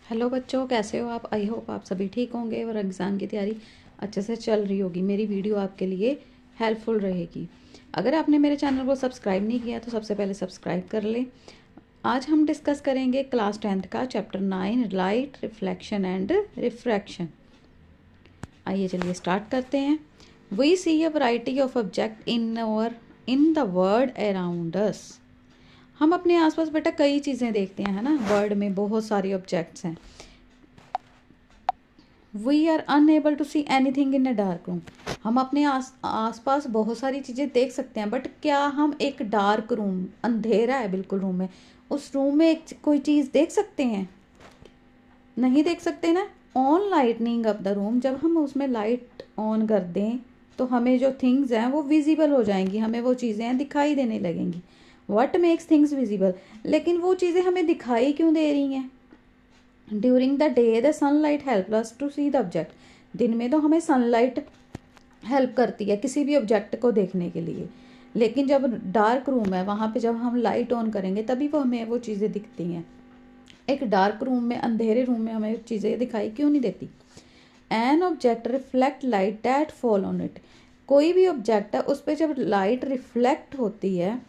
Hello बच्चों, कैसे हो आप? आई होप आप सभी ठीक होंगे और एग्ज़ाम की तैयारी अच्छे से चल रही होगी। मेरी वीडियो आपके लिए हेल्पफुल रहेगी। अगर आपने मेरे चैनल को सब्सक्राइब नहीं किया तो सबसे पहले सब्सक्राइब कर लें। आज हम डिस्कस करेंगे क्लास 10th का chapter 9 light reflection and refraction. आइए चलिए स्टार्ट करते हैं। We see a variety of object in the world around us. हम अपने आसपास बेटा कई चीज़ें देखते हैं, है ना। वर्ल्ड में बहुत सारे ऑब्जेक्ट्स हैं। We are unable to see anything in a dark room. हम अपने आसपास बहुत सारी चीज़ें देख सकते हैं, बट क्या हम एक डार्क रूम, अंधेरा है बिल्कुल रूम में, उस रूम में एक कोई चीज़ देख सकते हैं? नहीं देख सकते ना। On lightning of the room, जब हम उसमें लाइट ऑन कर दें तो हमें जो थिंग्स हैं वो विजिबल हो जाएंगी, हमें वो चीज़ें दिखाई देने लगेंगी। What makes things visible? लेकिन वो चीज़ें हमें दिखाई क्यों दे रही हैं? During the day the sunlight help us to see the object. दिन में तो हमें सनलाइट हेल्प करती है किसी भी ऑब्जेक्ट को देखने के लिए, लेकिन जब डार्क रूम है वहाँ पे जब हम लाइट ऑन करेंगे तभी वो हमें वो चीज़ें दिखती हैं। एक डार्क रूम में, अंधेरे रूम में हमें चीज़ें दिखाई क्यों नहीं देती? An object reflect light that fall on it. कोई भी ऑब्जेक्ट है उस पर जब लाइट रिफ्लेक्ट होती है,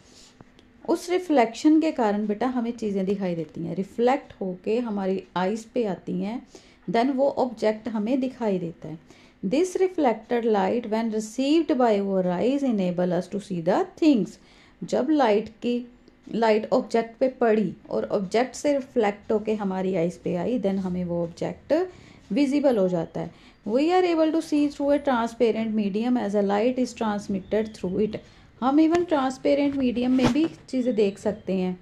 उस रिफ्लेक्शन के कारण बेटा हमें चीज़ें दिखाई देती हैं, रिफ्लेक्ट होके हमारी आइज पे आती हैं, देन वो ऑब्जेक्ट हमें दिखाई देता है। This reflected light when received by our eyes enable us to see the things. जब लाइट ऑब्जेक्ट पे पड़ी और ऑब्जेक्ट से रिफ्लेक्ट होके हमारी आइज पे आई, देन हमें वो ऑब्जेक्ट विजिबल हो जाता है। We are able to see through a transparent medium as a light is transmitted through it. हम इवन ट्रांसपेरेंट मीडियम में भी चीज़ें देख सकते हैं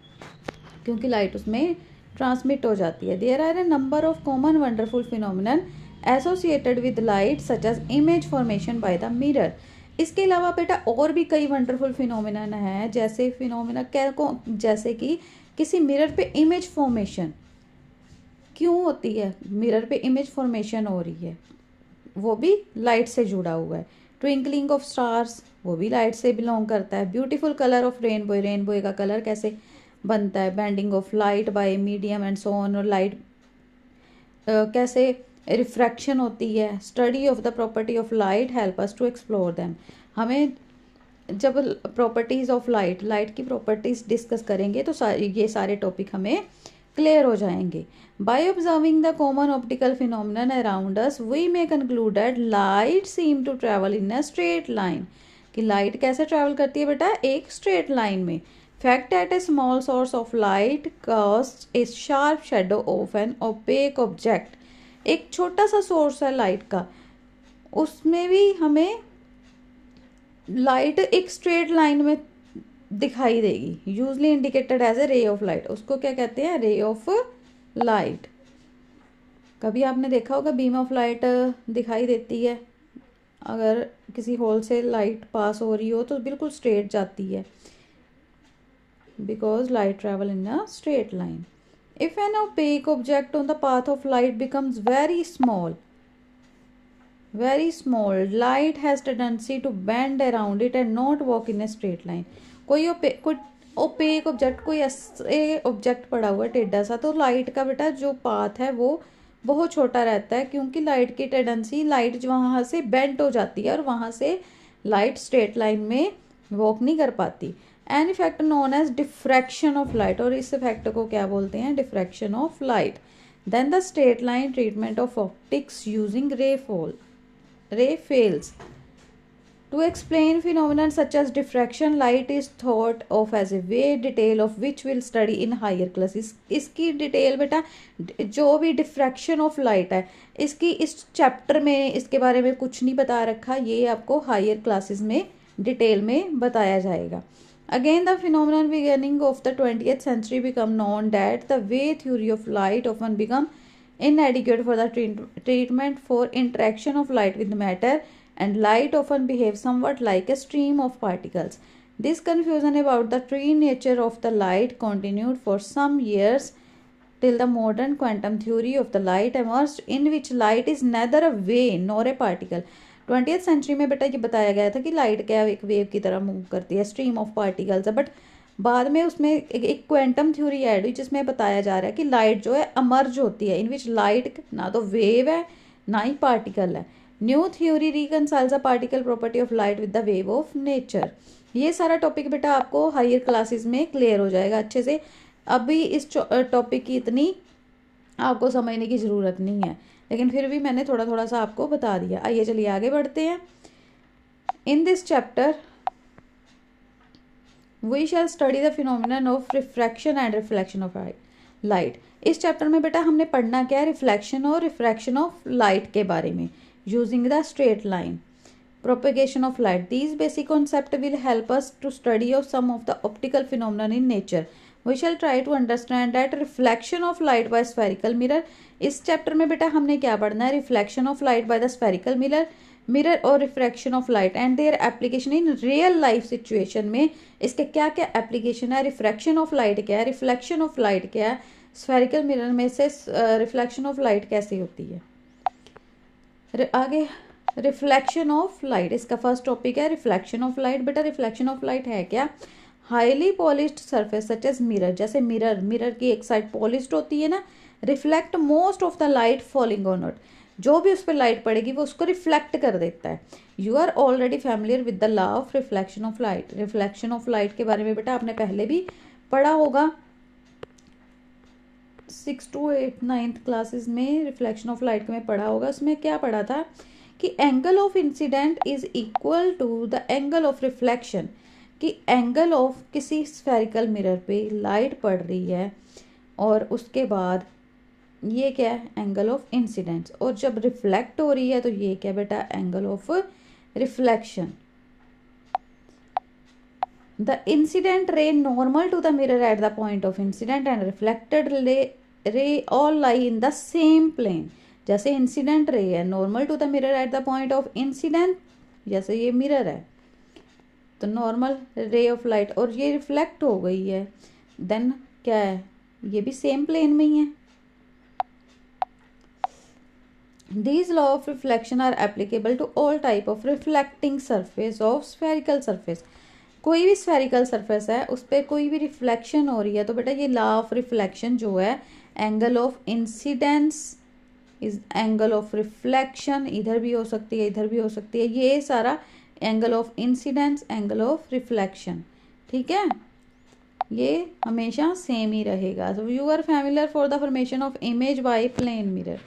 क्योंकि लाइट उसमें ट्रांसमिट हो जाती है। There are a number of common wonderful phenomenon associated with light such as image formation by the mirror. इसके अलावा बेटा और भी कई वंडरफुल फिनोमिनन है, जैसे जैसे कि किसी मिरर पे इमेज फॉर्मेशन क्यों होती है, मिरर पे इमेज फॉर्मेशन हो रही है, वो भी लाइट से जुड़ा हुआ है। ट्विंकलिंग ऑफ स्टार्स, वो भी लाइट से बिलोंग करता है। Beautiful colour of rainbow, rainbow का कलर कैसे बनता है? Bending of light by medium and so on. और लाइट कैसे रिफ्रैक्शन होती है। Study of the property of light help us to explore them. हमें जब प्रॉपर्टीज़ ऑफ लाइट की प्रॉपर्टीज़ डिस्कस करेंगे तो ये सारे टॉपिक हमें क्लियर हो जाएंगे। By observing the common optical phenomenon around us we may conclude that light seem to travel in a straight line. कि लाइट कैसे ट्रेवल करती है बेटा? एक स्ट्रेट लाइन में। Fact at a small source of light cast a sharp shadow of an opaque object. एक छोटा सा सोर्स है लाइट का, उसमें भी हमें लाइट एक स्ट्रेट लाइन में दिखाई देगी। Usually indicated as a ray of light. उसको क्या कहते हैं? Ray of light. कभी आपने देखा होगा बीम ऑफ लाइट दिखाई देती है, अगर किसी होल से लाइट पास हो रही हो तो बिल्कुल स्ट्रेट जाती है, because light travel in a straight line. If N opaque object on the path of light becomes very small, light has tendency to bend around it and not walk in a straight line। कोई opaque object, कोई ऐसे object पड़ा हुआ है टेढ़ा सा, तो light का बेटा जो पाथ है वो बहुत छोटा रहता है, क्योंकि लाइट की टेंडेंसी, लाइट वहाँ से बेंड हो जाती है और वहाँ से लाइट स्ट्रेट लाइन में वॉक नहीं कर पाती। An effect known as diffraction of light, और इस इफेक्ट को क्या बोलते हैं? Diffraction of light. Then the straight line treatment of optics using ray fails. To explain phenomena such as diffraction, light is thought of as a way detail of which we'll study in higher classes। इसकी detail बेटा, जो भी diffraction of light है, इसकी इस chapter में इसके बारे में कुछ नहीं बता रखा, ये आपको हायर क्लासेस में डिटेल में बताया जाएगा। Again, the phenomenon beginning of the 20th century become known that the wave theory of light often become inadequate for the treatment for interaction of light with matter, and light often behaves somewhat like a stream of particles. This confusion about the true nature of the light continued for some years till the modern quantum theory of the light emerged, in which light is neither a wave nor a particle। 20th century में बेटा ये बताया गया था कि light क्या एक wave की तरह मूव करती है, स्ट्रीम ऑफ पार्टिकल्स है, बट बाद में उसमें एक क्वांटम थ्योरी ऐड हुई जिसमें बताया जा रहा है कि लाइट जो है अमर्ज होती है, इन विच लाइट ना तो वेव है ना ही पार्टिकल है। New theory reconciles the particle property of light with the wave of nature. ये सारा टॉपिक बेटा आपको हायर क्लासेस में क्लियर हो जाएगा अच्छे से। अभी इस टॉपिक की इतनी आपको समझने की ज़रूरत नहीं है, लेकिन फिर भी मैंने थोड़ा थोड़ा सा आपको बता दिया। आइए चलिए आगे बढ़ते हैं। In this chapter we shall study the phenomenon of refraction and reflection of light. इस चैप्टर में बेटा हमने पढ़ना क्या है, रिफ्लेक्शन और रिफ्रैक्शन ऑफ लाइट के बारे में, using the straight line propagation of light. These basic concepts will help us to study of some of the optical phenomena in nature. We shall try to understand that reflection of light by spherical mirror. इस chapter में बेटा हमने क्या पढ़ना है, reflection of light by the spherical mirror और refraction of light and their application in real life situation में इसके क्या क्या एप्लीकेशन है, रिफ्रैक्शन ऑफ लाइट क्या है, रिफ्लेक्शन ऑफ लाइट क्या है, स्फेरिकल मिरर में से रिफ्लेक्शन ऑफ लाइट कैसे होती है। आगे रिफ्लेक्शन ऑफ लाइट, इसका फर्स्ट टॉपिक है रिफ्लेक्शन ऑफ लाइट। बेटा रिफ्लेक्शन ऑफ लाइट है क्या, highly polished surface such as mirror, जैसे मिरर की एक साइड पॉलिश्ड होती है ना, reflect most of the light falling on it, जो भी उस पर लाइट पड़ेगी वो उसको रिफ्लेक्ट कर देता है। You are already familiar with the law of reflection of light. Reflection of light के बारे में बेटा आपने पहले भी पढ़ा होगा 6 to 8 9th क्लासेस में, रिफ्लेक्शन ऑफ लाइट में पढ़ा होगा। उसमें क्या पढ़ा था कि angle of incident is equal to the angle of reflection, कि एंगल ऑफ किसी स्फेरिकल मिरर पे लाइट पड़ रही है और उसके बाद ये क्या है, एंगल ऑफ इंसिडेंस, और जब रिफ्लेक्ट हो रही है तो ये क्या बेटा, angle of reflection. The incident ray normal to the mirror at the point of incident and reflected ray all lie in the same plane. जैसे इंसिडेंट रे है normal to the mirror at the point of incident, जैसे ये mirror है तो normal ray of light, और ये reflect हो गई है, देन क्या है, ये भी सेम प्लेन में ही है। These law of reflection are applicable to all type of reflecting surface of spherical surface. कोई भी स्फेरिकल सरफेस है उस पर कोई भी रिफ्लेक्शन हो रही है तो बेटा ये लॉ ऑफ रिफ्लेक्शन जो है, angle of incidence is angle of reflection, इधर भी हो सकती है इधर भी हो सकती है, ये सारा angle of incidence angle of reflection, ठीक है, ये हमेशा सेम ही रहेगा। So you are familiar for the formation of image by plane mirror.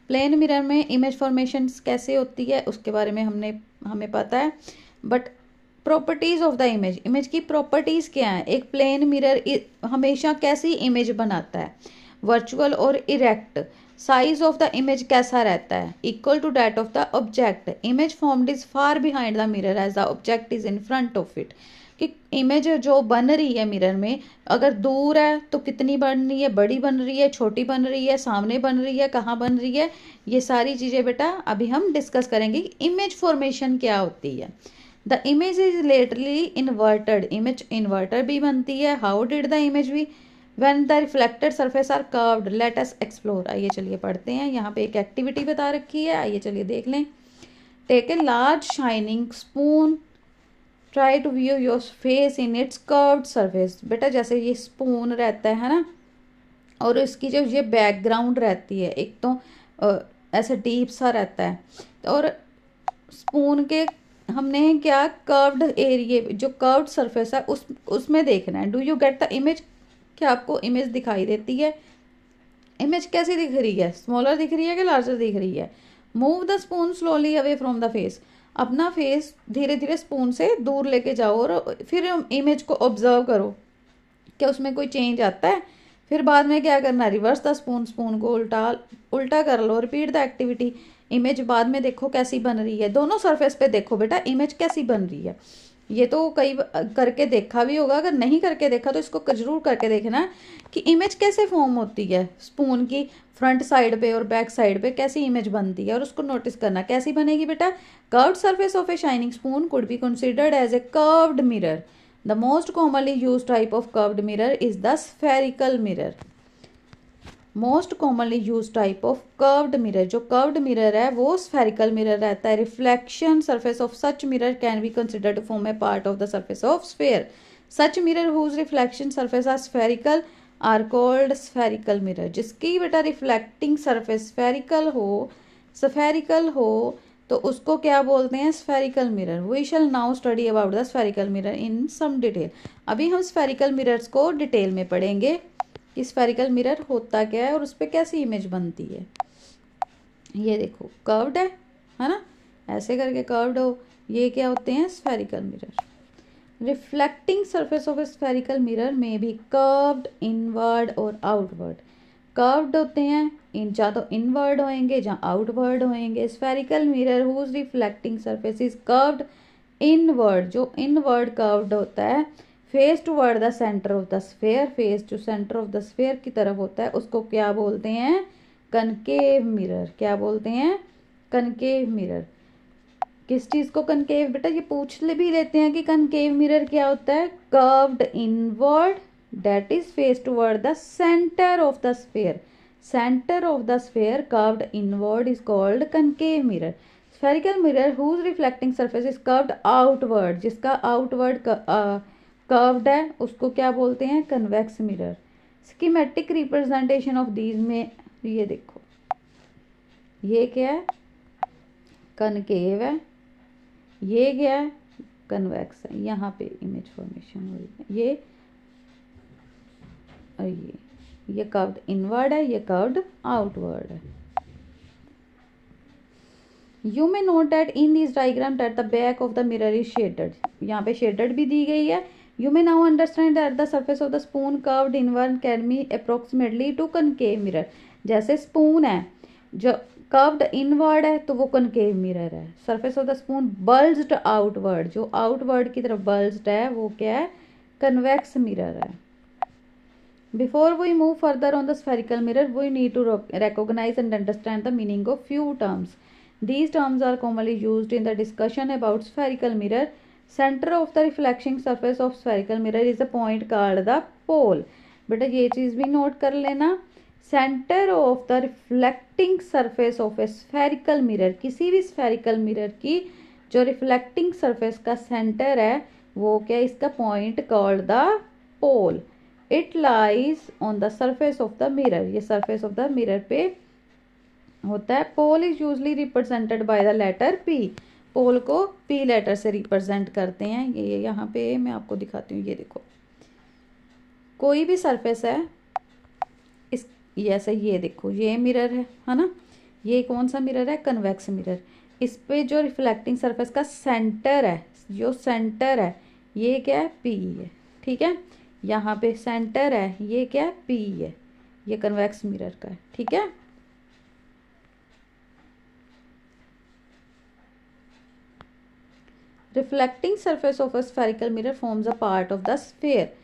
Plane mirror में इमेज फॉर्मेशन कैसे होती है उसके बारे में हमें पता है, but properties of the image की प्रॉपर्टीज क्या है, एक प्लेन मिरर हमेशा कैसी इमेज बनाता है, वर्चुअल और erect. Size of the image कैसा रहता है, equal to that of the object. Image formed is far behind the mirror as the object is in front of it, कि इमेज जो बन रही है मिरर में अगर दूर है तो कितनी बन रही है, बड़ी बन रही है, छोटी बन रही है, सामने बन रही है, कहाँ बन रही है, ये सारी चीज़ें बेटा अभी हम डिस्कस करेंगे कि इमेज फॉर्मेशन क्या होती है। The image is laterally inverted, image inverter भी बनती है। How did the image be when the reflected surface are curved, let us explore. आइए चलिए पढ़ते हैं, यहाँ पे एक एक्टिविटी बता रखी है, आइए चलिए देख लें। Take a large shining spoon, try to view your face in its curved surface. बेटा जैसे ये स्पून रहता है ना, और इसकी जो ये बैकग्राउंड रहती है एक तो ऐसे डीप सा रहता है, और स्पून के हमने क्या कर्व्ड एरिए जो कर्व्ड सरफेस है उसमें देखना है। Do you get the image, क्या आपको इमेज दिखाई देती है, इमेज कैसी दिख रही है, स्मॉलर दिख रही है कि लार्जर दिख रही है। Move the spoon slowly away from the face, अपना फेस धीरे धीरे स्पून से दूर लेके जाओ और फिर इमेज को ऑब्जर्व करो क्या उसमें कोई चेंज आता है। फिर बाद में क्या करना, रिवर्स द स्पून, स्पून को उल्टा कर लो, रिपीट द एक्टिविटी। इमेज बाद में देखो कैसी बन रही है, दोनों सरफेस पे देखो बेटा इमेज कैसी बन रही है। ये तो कई करके देखा भी होगा, अगर नहीं करके देखा तो इसको जरूर करके देखना कि इमेज कैसे फॉर्म होती है, स्पून की फ्रंट साइड पे और बैक साइड पे कैसी इमेज बनती है, और उसको नोटिस करना कैसी बनेगी बेटा। Curved surface of a shining spoon could be considered as a curved mirror. The most commonly use type of curved mirror is the spherical mirror. Most commonly use type of curved mirror, जो curved mirror है वो spherical mirror रहता है। Reflection surface of such mirror can be considered to form a part of the surface of sphere. Such mirror whose reflection surface are spherical are called spherical mirror. जिसकी बेटा reflecting surface spherical हो तो उसको क्या बोलते हैं, spherical mirror. We shall now study about the spherical mirror in some detail. अभी हम स्फेरिकल मिरर्स को डिटेल में पढ़ेंगे कि स्फेरिकल मिरर होता क्या है और उस पर कैसी इमेज बनती है। ये देखो कर्व्ड है ना, ऐसे करके कर्व्ड हो, ये क्या होते हैं, spherical mirror. Reflecting surface of a spherical mirror में भी कर्व्ड इनवर्ड और आउटवर्ड। कर्व्ड होते हैं या तो इनवर्ड होंगे या आउटवर्ड होंगे। Spherical mirror whose reflecting surface is curved inward, जो इनवर्ड कर्व्ड होता है, face toward the centre of the sphere, face to centre of the sphere की तरफ होता है, उसको क्या बोलते हैं, कनकेव मिरर। क्या बोलते हैं, कनकेव मिरर। किस चीज को कनकेव, बेटा ये पूछ भी लेते हैं कि कनकेव मिरर क्या होता है। Curved inward that is face toward the centre of the sphere, centre of the sphere curved inward is called concave mirror. Spherical mirror whose reflecting surface is curved outward, जिसका outward curved है उसको क्या बोलते हैं, convex mirror. Schematic representation of these में ये देखो, ये क्या है, कनकेव है, ये क्या है, कन्वेक्स है। यहाँ पे इमेज फॉर्मेशन हो रही है, ये और ये कर्व्ड इनवर्ड है, ये कर्व्ड आउटवर्ड है। You may note that in this diagram that the back of the mirror is shaded, यहाँ पे शेडेड भी दी गई है। You may now understand that the surface of the spoon curved inward can be approximately two concave mirror. जैसे spoon है जो curved inward है तो वो कनकेव मिरर है। Surface of the spoon bulged outward, जो आउटवर्ड की तरफ बल्ज्ड है वो क्या है, कन्वेक्स मिरर है। Before we move further on the spherical mirror, we need to recognize and understand the meaning of few terms. These terms are commonly used in the discussion about spherical mirror. Center of the reflecting surface of spherical mirror is a point called the pole. बेटा ये चीज़ भी note कर लेना। Centre of the reflecting surface of a spherical mirror, किसी भी spherical mirror की जो reflecting surface का सेंटर है वो क्या, इसका point called the pole. It lies on the surface of the mirror, ये सरफेस ऑफ द मिरर पे होता है। Pole is usually represented by the letter P, pole को पी लेटर से रिप्रेजेंट करते हैं। ये यहाँ पे मैं आपको दिखाती हूँ, ये देखो कोई भी सरफेस है इस, ऐसे ये देखो ये मिरर है ना, ये कौन सा मिरर है, कन्वेक्स मिरर। इस पे जो रिफ्लेक्टिंग सरफेस का सेंटर है, जो सेंटर है ये क्या है, पी है, ठीक है। यहाँ पे सेंटर है, ये क्या है, पी है, ये कन्वेक्स मिरर का है, ठीक है। Reflecting surface of a spherical mirror forms a part of the sphere.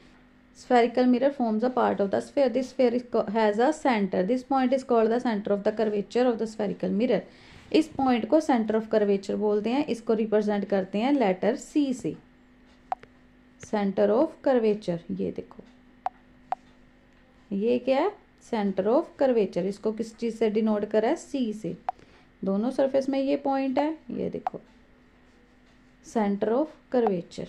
Spherical mirror forms a part of the sphere. This sphere has a center. This point is called the center of the curvature of the spherical mirror. इस point को centre of curvature बोलते हैं। इसको represent करते हैं letter सी से, centre of curvature. ये देखो ये क्या है, सेंटर ऑफ कर्वेचर। इसको किस चीज से डिनोट करा है, सी से। दोनों सरफेस में ये पॉइंट है, ये देखो centre of curvature.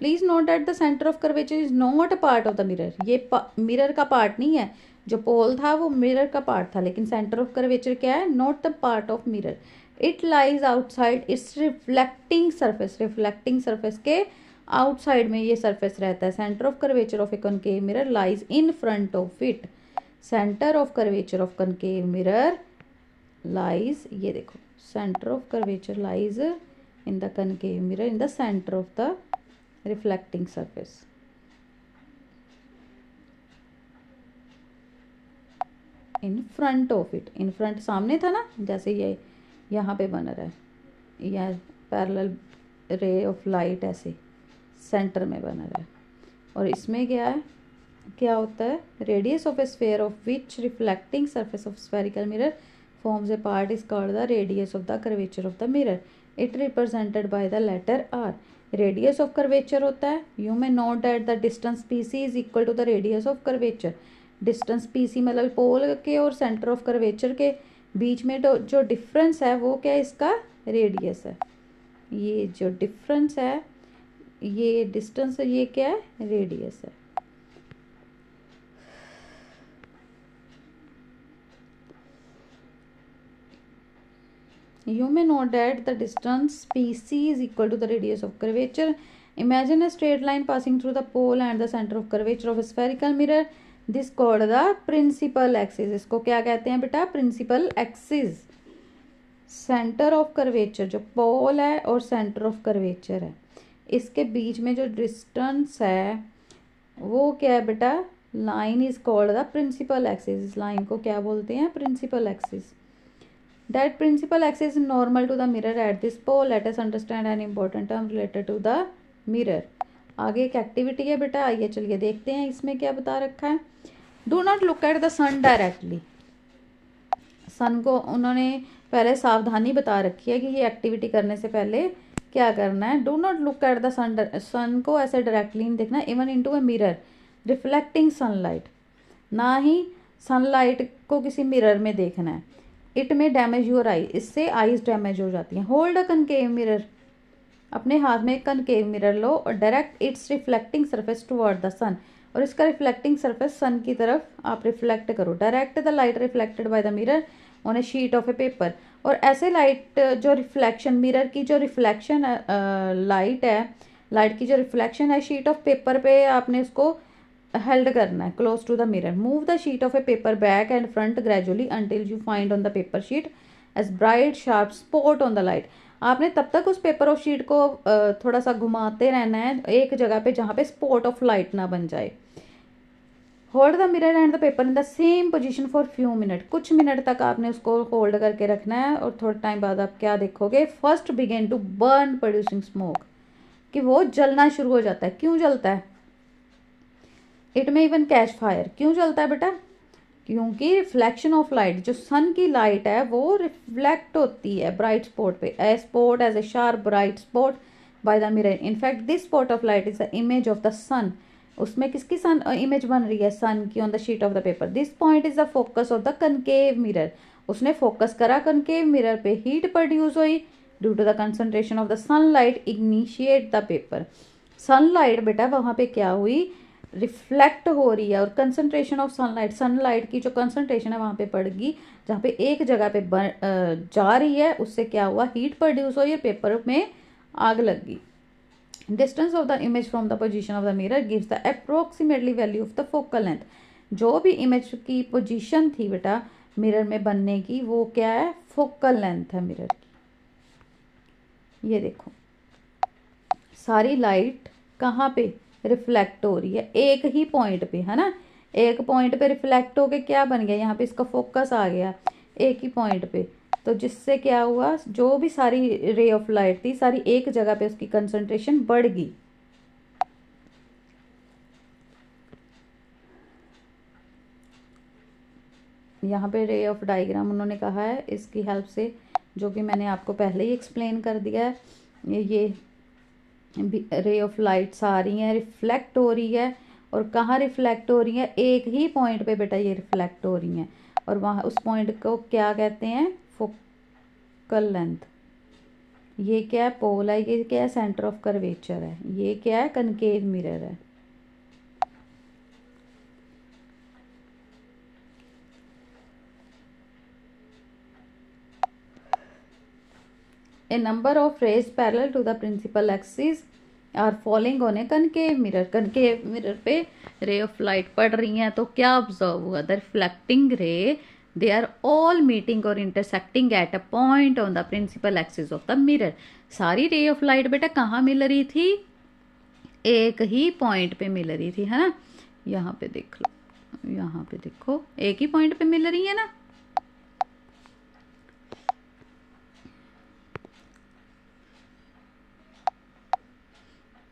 Please note that the centre of curvature is not a part of the mirror. ये मिरर का पार्ट नहीं है, जो पोल था वो मिरर का पार्ट था, लेकिन सेंटर ऑफ कर्वेचर क्या है, not the part of mirror. It lies outside it's reflecting surface, reflecting surface के आउटसाइड में ये सरफेस रहता है। Centre of curvature of A concave mirror lies in front of it. Centre of curvature of concave mirror lies, ये देखो centre of curvature lies in the concave mirror in the centre of the reflecting surface. In front of it, in front सामने था ना, जैसे ये यहाँ पे बन रहा है, यह पैरेलल रे ऑफ लाइट ऐसे सेंटर में बना रहा है। और इसमें क्या है, क्या होता है, radius of a sphere of which reflecting surface of spherical mirror forms a part is called the radius of the curvature of the mirror. It represented by the letter R. Radius of curvature होता है, you may note that the distance P C is equal to the radius of curvature. Distance P C मतलब pole के और centre of curvature के बीच में जो difference है वो क्या है, इसका रेडियस है। ये जो डिफरेंस है ये डिस्टेंस है, ये क्या है, रेडियस है। You may note that the distance PC is equal to the radius of curvature. Imagine a straight line passing through the pole and the center of curvature of a spherical mirror. This called the principal axis. इसको क्या कहते हैं बेटा, principal axis. Centre of curvature जो पोल है और centre of curvature है, इसके बीच में जो डिस्टेंस है वो क्या है बेटा, line is called the principal axis. इस लाइन को क्या बोलते हैं, principal axis. That principal axis is normal to the mirror at this pole. Let us understand an important term related to the mirror. आगे एक एक्टिविटी है बेटा, आइए चलिए देखते हैं इसमें क्या बता रखा है। Do not look at the sun directly. Sun को उन्होंने पहले सावधानी बता रखी है कि ये एक्टिविटी करने से पहले क्या करना है। Do not look at the sun, sun को ऐसे डायरेक्टली नहीं देखना। Even into a mirror reflecting sunlight, ना ही सनलाइट को किसी मिरर में देखना है। इट में डैमेज योर आई, इससे आईज डैमेज हो जाती हैं। होल्ड अ कनकेव मिरर, अपने हाथ में एक कनकेव मिरर लो और direct its reflecting surface toward the sun, और इसका रिफ्लेक्टिंग सरफेस सन की तरफ आप रिफ्लेक्ट करो। Direct the light reflected by the mirror on A sheet of a paper. और ऐसे लाइट जो रिफ्लेक्शन, मिरर की जो रिफ्लेक्शन लाइट है, लाइट की जो रिफ्लेक्शन है शीट ऑफ पेपर पे आपने उसको हेल्ड करना है close to the mirror. Move the sheet of a paper back and front gradually until you find on the paper sheet as bright sharp spot on the light. आपने तब तक उस paper of sheet को थोड़ा सा घुमाते रहना है एक जगह पे जहाँ पे स्पॉट ऑफ लाइट ना बन जाए। Hold the mirror and the paper in the same position for few minute. कुछ मिनट तक आपने उसको होल्ड करके रखना है और थोड़े टाइम बाद आप क्या देखोगे, first begin to burn producing smoke, कि वो जलना शुरू हो जाता है। क्यों जलता है? इट में इवन कैच फायर। क्यों जलता है बेटा? क्योंकि रिफ्लेक्शन ऑफ लाइट, जो सन की लाइट है वो रिफ्लेक्ट होती है ब्राइट स्पॉट पे। A spot as a sharp bright spot by the mirror. In fact this spot of light is the image of the sun. उसमें किसकी सन इमेज बन रही है? सन की, on the sheet of the paper. This point is the focus of the concave mirror. उसने focus करा concave mirror पे, heat produce हुई due to the concentration of the sunlight ignite the paper. Sunlight बेटा वहां पे क्या हुई, reflect हो रही है, और कंसंट्रेशन ऑफ सनलाइट, सनलाइट की जो कंसंट्रेशन है वहां पे पड़ गई, जहाँ पे एक जगह पे जा रही है, उससे क्या हुआ, हीट प्रोड्यूस हुई, पेपर में आग लग गई। Distance of the image from the position of the mirror gives the approximately value of the focal length. जो भी इमेज की पोजीशन थी बेटा मिरर में बनने की, वो क्या है, फोकल लेंथ है मिरर की। ये देखो सारी लाइट कहाँ पे रिफ्लेक्ट हो रही है, एक ही पॉइंट पे, है ना। एक पॉइंट पे रिफ्लेक्ट होके क्या बन गया, यहाँ पे इसका फोकस आ गया एक ही पॉइंट पे। तो जिससे क्या हुआ, जो भी सारी रे ऑफ लाइट थी सारी एक जगह पे उसकी कंसंट्रेशन बढ़ गई। यहाँ पे रे ऑफ डायग्राम उन्होंने कहा है, इसकी हेल्प से, जो कि मैंने आपको पहले ही एक्सप्लेन कर दिया है। ये रे ऑफ लाइट्स आ रही हैं, रिफ्लेक्ट हो रही है, और कहाँ रिफ्लेक्ट हो रही है, एक ही पॉइंट पे बेटा ये रिफ्लेक्ट हो रही हैं, और वहाँ उस पॉइंट को क्या कहते हैं, फोकल लेंथ। ये क्या है, पोल है, ये क्या है, सेंटर ऑफ कर्वेचर है, ये क्या है, कनकेव मिरर है। A number of rays parallel to the principal axis are falling on a concave mirror. concave mirror पे ray of light पड़ रही हैं, तो क्या ऑब्जर्व हुआ, the reflecting ray they are all meeting or intersecting at a point on the principal axis of the mirror. सारी ray of light बेटा कहाँ मिल रही थी, एक ही पॉइंट पे मिल रही थी, है ना। यहाँ पे देख लो, यहाँ पे देखो, एक ही पॉइंट पे मिल रही है ना।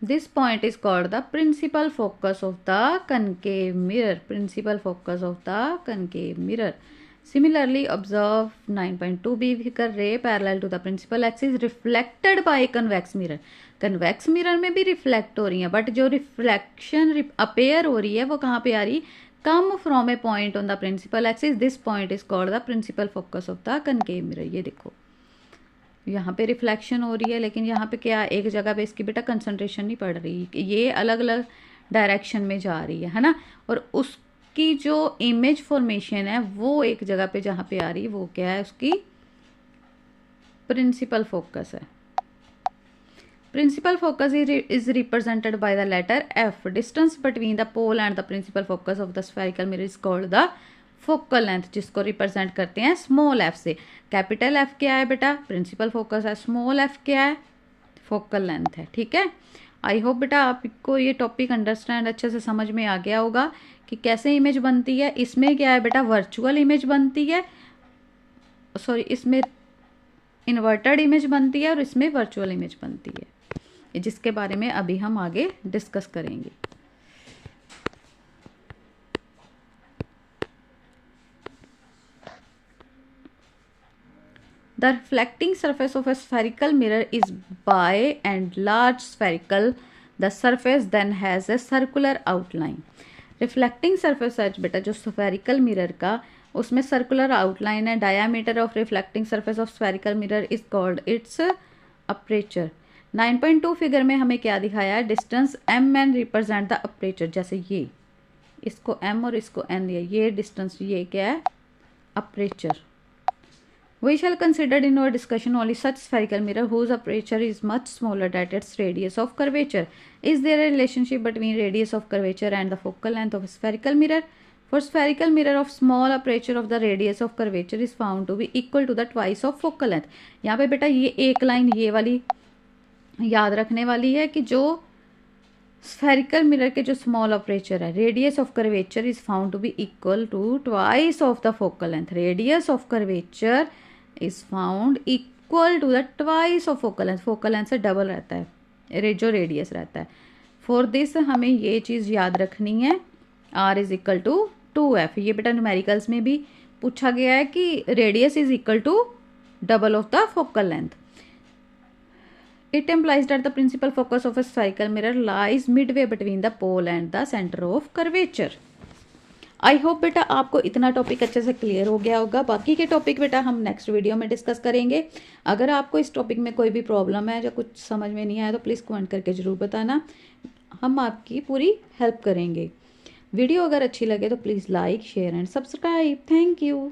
This point is called the principal focus of the concave mirror. Principal focus of the concave mirror. Similarly, observe 9.2b figure, ray parallel to the principal axis reflected by a convex mirror. Convex mirror में भी reflect हो रही है, but जो reflection appear हो रही है वो कहाँ पे आ रही, come from a point on the principal axis. This point is called the principal focus of the concave mirror. ये देखो, यहाँ पे रिफ्लेक्शन हो रही है, लेकिन यहाँ पे क्या, एक जगह पे इसकी बेटा कंसंट्रेशन नहीं पड़ रही, ये अलग अलग डायरेक्शन में जा रही है ना। और उसकी जो इमेज फॉर्मेशन है वो एक जगह पे जहाँ पे आ रही है वो क्या है, उसकी प्रिंसिपल फोकस है। Principal focus is represented by the letter F. Distance between the pole and the principal focus of the spherical mirror is called the focal length, जिसको रिप्रेजेंट करते हैं स्मॉल f से। कैपिटल F क्या है बेटा, principal focus है, small f क्या है, फोकल लेंथ है। ठीक है, आई होप बेटा आपको ये टॉपिक अंडरस्टैंड अच्छे से समझ में आ गया होगा कि कैसे इमेज बनती है। इसमें क्या है बेटा, वर्चुअल इमेज बनती है, सॉरी इसमें इन्वर्टेड इमेज बनती है और इसमें वर्चुअल इमेज बनती है, जिसके बारे में अभी हम आगे डिस्कस करेंगे। The reflecting surface of a spherical mirror is by and large spherical. The surface then has a circular outline. Reflecting surface है बेटा जो spherical mirror का, उसमें circular outline है। Diameter of reflecting surface of spherical mirror is called its aperture. 9.2 figure में हमें क्या दिखाया है, distance m n represent the aperture. जैसे ये इसको m और इसको n दिया, ये डिस्टेंस ये क्या है, aperture. We shall consider in our discussion only such spherical mirror whose aperture is much smaller that its radius of curvature. Is there a relationship between radius of curvature and the focal length of spherical mirror? For spherical mirror of small aperture of the radius of curvature is found to be equal to the twice of focal length. यहाँ पे बेटा ये एक line ये वाली याद रखने वाली है कि जो स्फेरिकल मिरर के जो स्मॉल अपर्चर है, radius of curvature is found to be equal to twice of the focal length. Radius of curvature is found equal to the twice of focal length. Focal length से double रहता है जो radius रहता है। For this हमें ये चीज़ याद रखनी है, are is equal to 2f। ये बेटा न्यूमेरिकल्स में भी पूछा गया है कि radius is equal to double of the focal length. It implies that the principal focus of a spherical mirror lies midway between the pole and the center of curvature. I hope बेटा आपको इतना topic अच्छे से clear हो गया होगा। बाकी के टॉपिक बेटा हम नेक्स्ट वीडियो में डिस्कस करेंगे। अगर आपको इस टॉपिक में कोई भी प्रॉब्लम है या कुछ समझ में नहीं आया तो प्लीज़ कमेंट करके ज़रूर बताना, हम आपकी पूरी हेल्प करेंगे। वीडियो अगर अच्छी लगे तो please like share and subscribe. Thank you.